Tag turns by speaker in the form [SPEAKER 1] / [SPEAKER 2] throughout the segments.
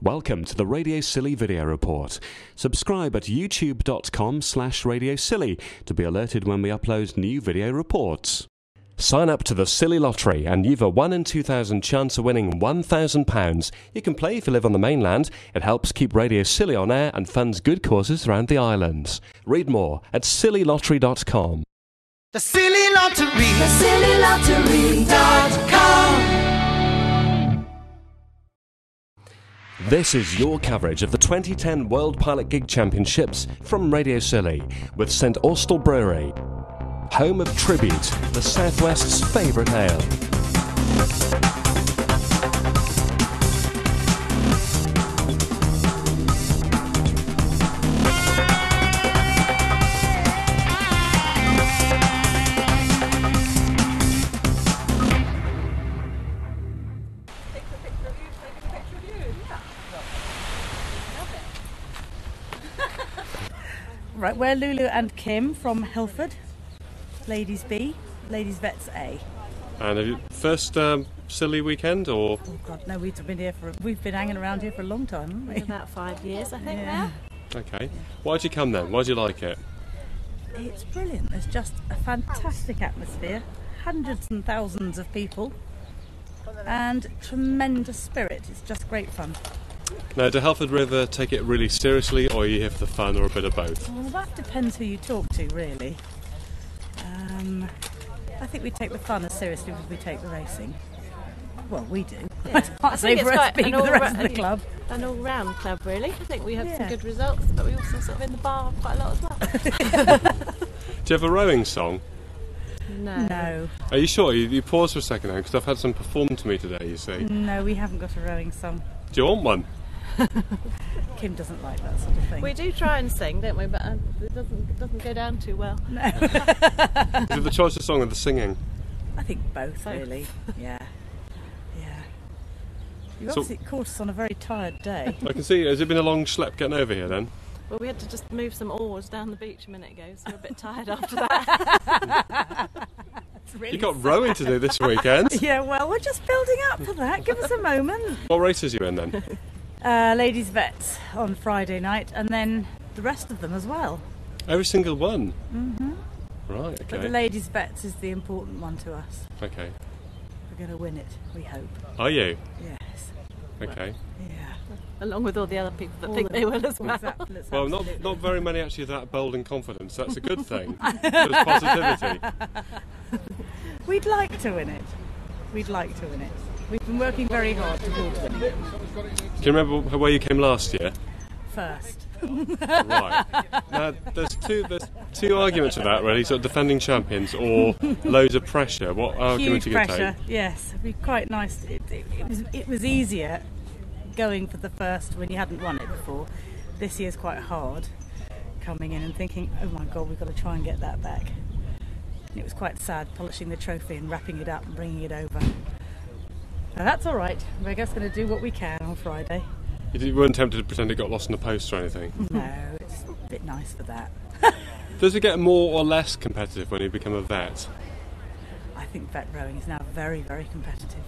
[SPEAKER 1] Welcome to the Radio Scilly video report. Subscribe at youtube.com/Radio Scilly to be alerted when we upload new video reports. Sign up to the Scilly Lottery and you've a 1 in 2,000 chance of winning £1,000. You can play if you live on the mainland. It helps keep Radio Scilly on air and funds good causes around the islands. Read more at scillylottery.com.
[SPEAKER 2] The Scilly Lottery, thecillylottery.com.
[SPEAKER 1] This is your coverage of the 2010 World Pilot Gig Championships from Radio Scilly with St Austell Brewery, home of Tribute, the Southwest's favourite ale.
[SPEAKER 3] Right, we're Lulu and Kim from Helford, Ladies B, Ladies Vets A.
[SPEAKER 4] And have you first Scilly weekend or?
[SPEAKER 3] Oh God, no, we've been hanging around here for a long time, haven't we?
[SPEAKER 5] About 5 years, I think,
[SPEAKER 3] Yeah.
[SPEAKER 5] now.
[SPEAKER 4] Okay. Why'd you come then? Why'd you like it?
[SPEAKER 3] It's brilliant. There's just a fantastic atmosphere, hundreds and thousands of people, and tremendous spirit. It's just great fun.
[SPEAKER 4] Now, do Helford River take it really seriously, or are you here for the fun, or a bit of both?
[SPEAKER 3] Well, that depends who you talk to, really. I think we take the fun as seriously as we take the racing. Well, we do.
[SPEAKER 5] Yeah.
[SPEAKER 3] I say for us being the rest of the club.
[SPEAKER 5] An all-round club, really. I think we have
[SPEAKER 3] Yeah.
[SPEAKER 5] some good results, but we also sort of in the bar quite a lot as well.
[SPEAKER 4] Do you have a rowing song?
[SPEAKER 3] No,
[SPEAKER 4] Are you sure? You pause for a second now, because I've had some performed to me today, you see.
[SPEAKER 3] no, we haven't got a rowing song.
[SPEAKER 4] Do you want one?
[SPEAKER 3] Kim doesn't like that sort of thing.
[SPEAKER 5] We do try and sing, don't we? But it doesn't go down too well.
[SPEAKER 3] No.
[SPEAKER 4] Is it the choice of song or the singing?
[SPEAKER 3] I think both,
[SPEAKER 5] Both.
[SPEAKER 3] really. Yeah. Yeah. You
[SPEAKER 4] So-
[SPEAKER 3] obviously caught us on a very tired day.
[SPEAKER 4] I can see. Has it been a long schlep getting over here then?
[SPEAKER 5] Well, we had to just move some oars down the beach a minute ago, so we're a bit tired after that.
[SPEAKER 4] You got rowing to do this weekend.
[SPEAKER 3] Yeah, well, we're just building up for that. Give us a moment.
[SPEAKER 4] What races are you in then?
[SPEAKER 3] Ladies Vets on Friday night, and then the rest of them as well.
[SPEAKER 4] Every single one?
[SPEAKER 3] Mm-hmm.
[SPEAKER 4] Right,
[SPEAKER 3] But the
[SPEAKER 4] okay.
[SPEAKER 3] Ladies Vets is the important one to us.
[SPEAKER 4] Okay.
[SPEAKER 3] We're going to win it, we hope.
[SPEAKER 4] Are you?
[SPEAKER 3] Yes.
[SPEAKER 4] Okay.
[SPEAKER 3] Yeah.
[SPEAKER 5] Along with all the other people that
[SPEAKER 3] All
[SPEAKER 5] think
[SPEAKER 3] the-
[SPEAKER 5] they will as well.
[SPEAKER 3] Exactly,
[SPEAKER 4] Well,
[SPEAKER 3] absolutely.
[SPEAKER 4] not very many actually have that bold and confidence. That's a good thing. There's positivity.
[SPEAKER 3] We'd like to win it. We'd like to win it. We've been working very hard towards winning it.
[SPEAKER 4] Do you remember where you came last year?
[SPEAKER 3] First.
[SPEAKER 4] Right. Now, there's two arguments for that, really. Sort of defending champions or loads of pressure. What argument
[SPEAKER 3] Huge
[SPEAKER 4] are you going to
[SPEAKER 3] pressure,
[SPEAKER 4] take?
[SPEAKER 3] yes. It'd be quite nice. It was easier going for the first when you hadn't won it before. This year's quite hard, coming in and thinking, oh my God, we've got to try and get that back. And it was quite sad polishing the trophy and wrapping it up and bringing it over. Now that's all right. We're just going to do what we can on Friday.
[SPEAKER 4] You weren't tempted to pretend it got lost in the post or anything?
[SPEAKER 3] No, it's a bit nice for that.
[SPEAKER 4] Does it get more or less competitive when you become a vet?
[SPEAKER 3] I think vet rowing is now very, very competitive.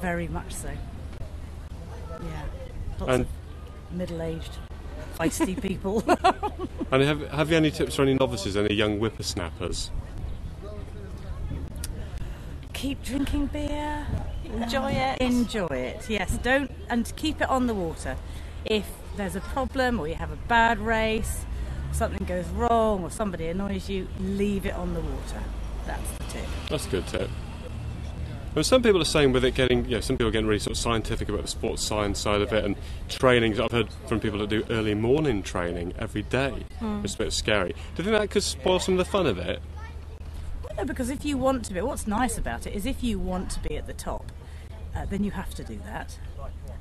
[SPEAKER 3] Very much so. Yeah. Lots
[SPEAKER 4] And-
[SPEAKER 3] of middle-aged, feisty people.
[SPEAKER 4] And have you any tips for any novices, any young whippersnappers?
[SPEAKER 3] Keep drinking beer.
[SPEAKER 5] Enjoy it.
[SPEAKER 3] Enjoy it, yes. Don't, and keep it on the water. If there's a problem or you have a bad race, something goes wrong or somebody annoys you, leave it on the water. That's the tip.
[SPEAKER 4] That's a good tip. Well, some people are saying with it getting, some people are getting really sort of scientific about the sports science side of it and training. I've heard from people that do early morning training every day. It's a bit scary. Do you think that could spoil some of the fun of it?
[SPEAKER 3] No, because if you want to be, what's nice about it is if you want to be at the top, then you have to do that.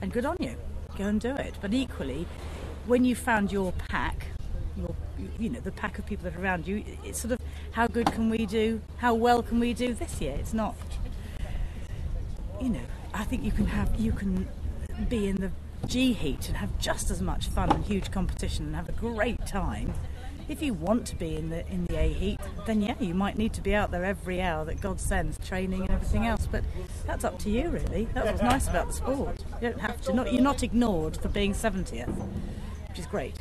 [SPEAKER 3] And good on you. Go and do it. But equally, when you found your pack, the pack of people that are around you, it's sort of how good can we do, how well can we do this year? It's not, I think you can be in the G heat and have just as much fun and huge competition and have a great time. If you want to be in the A day heat, then yeah, you might need to be out there every hour that God sends, training and everything else. But that's up to you, really. That's what's nice about the sport. You don't have to. You're not ignored for being 70th, which is great.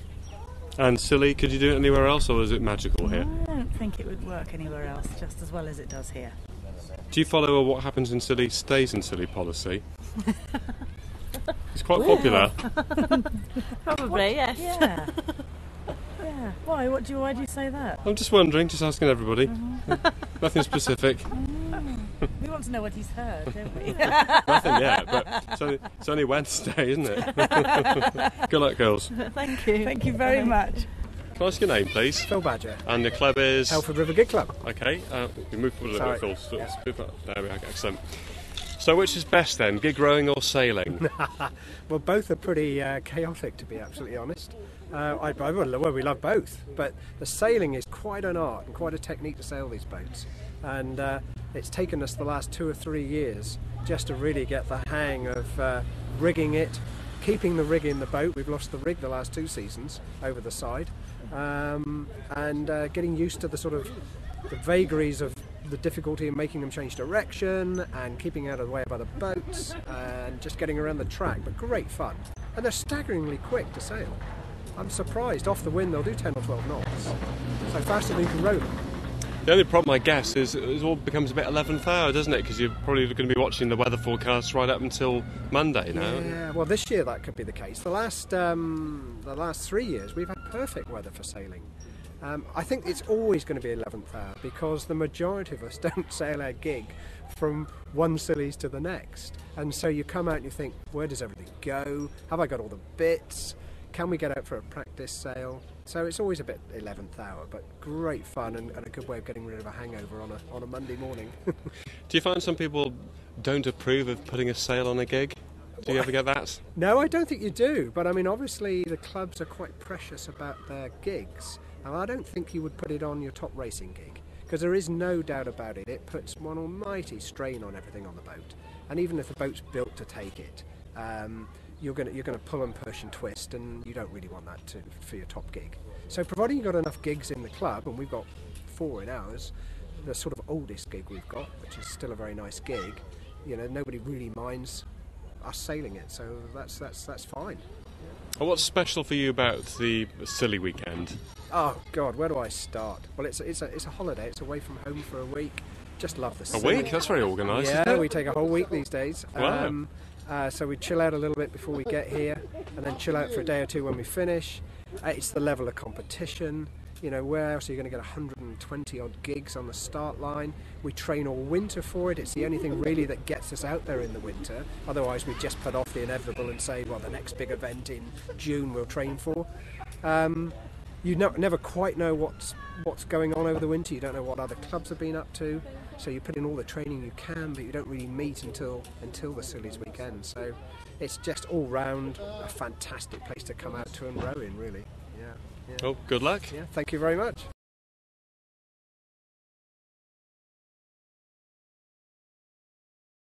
[SPEAKER 4] And Scilly, could you do it anywhere else, or is it magical here?
[SPEAKER 3] I don't think it would work anywhere else just as well as it does here.
[SPEAKER 4] Do you follow what happens in Scilly stays in Scilly policy? It's quite popular.
[SPEAKER 5] Probably, yes.
[SPEAKER 3] Yeah. Yeah. Why? Why do you say that?
[SPEAKER 4] I'm just wondering, just asking everybody. Nothing specific.
[SPEAKER 3] We want to know what he's heard, don't we?
[SPEAKER 4] Nothing yet, but it's only Wednesday, isn't it? Good luck, girls.
[SPEAKER 5] Thank you.
[SPEAKER 3] Thank you very much.
[SPEAKER 4] Can I ask your name, please?
[SPEAKER 6] Phil Badger.
[SPEAKER 4] And the club is?
[SPEAKER 6] Helford River Gig Club.
[SPEAKER 4] Okay, we move forward a little bit, Phil. So
[SPEAKER 6] Yeah.
[SPEAKER 4] let's move up. There we are, excellent. So which is best then, gig rowing or sailing?
[SPEAKER 6] Well, both are pretty chaotic, to be absolutely honest. We love both, but the sailing is quite an art and quite a technique to sail these boats. And it's taken us the last 2 or 3 years just to really get the hang of rigging it, keeping the rig in the boat. We've lost the rig the last 2 seasons over the side, and getting used to the sort of the vagaries of the difficulty in making them change direction and keeping out of the way of other boats and just getting around the track, but great fun. And they're staggeringly quick to sail. I'm surprised, off the wind they'll do 10 or 12 knots, so faster than you can row them.
[SPEAKER 4] The only problem, I guess, is it all becomes a bit 11th hour, doesn't it? Because you're probably going to be watching the weather forecast right up until Monday now.
[SPEAKER 6] Yeah, well, this year that could be the case. The last 3 years we've had perfect weather for sailing. I think it's always going to be 11th hour because the majority of us don't sail our gig from one Scilly's to the next. And so you come out and you think, where does everything go? Have I got all the bits? Can we get out for a practice sail? So it's always a bit 11th hour, but great fun and a good way of getting rid of a hangover on a Monday morning.
[SPEAKER 4] Do you find some people don't approve of putting a sail on a gig? Do you ever get that?
[SPEAKER 6] No, I don't think you do. But I mean, obviously the clubs are quite precious about their gigs. And I don't think you would put it on your top racing gig, because there is no doubt about it. It puts one almighty strain on everything on the boat. And even if the boat's built to take it, you're going to pull and push and twist, and you don't really want that for your top gig. So providing you've got enough gigs in the club, and we've got 4 in ours, the sort of oldest gig we've got, which is still a very nice gig, nobody really minds us sailing it, so that's fine.
[SPEAKER 4] Well, what's special for you about the Scilly weekend?
[SPEAKER 6] Oh God, where do I start? Well, it's a holiday. It's away from home for a week. Just love the
[SPEAKER 4] A
[SPEAKER 6] Scilly.
[SPEAKER 4] week? That's very organised.
[SPEAKER 6] Yeah,
[SPEAKER 4] isn't it?
[SPEAKER 6] we take a whole week these days.
[SPEAKER 4] Wow.
[SPEAKER 6] So we chill out a little bit before we get here, and then chill out for a day or 2 when we finish. It's the level of competition. Where else are you going to get 120 odd gigs on the start line? We train all winter for it. It's the only thing really that gets us out there in the winter. Otherwise, we just put off the inevitable and say, well, the next big event in June we'll train for. You never quite know what's going on over the winter. You don't know what other clubs have been up to. So you put in all the training you can, but you don't really meet until the Scilly's weekend. So it's just all round a fantastic place to come out to and row in, really. Yeah.
[SPEAKER 4] Oh, good luck.
[SPEAKER 6] Yeah, thank you very much.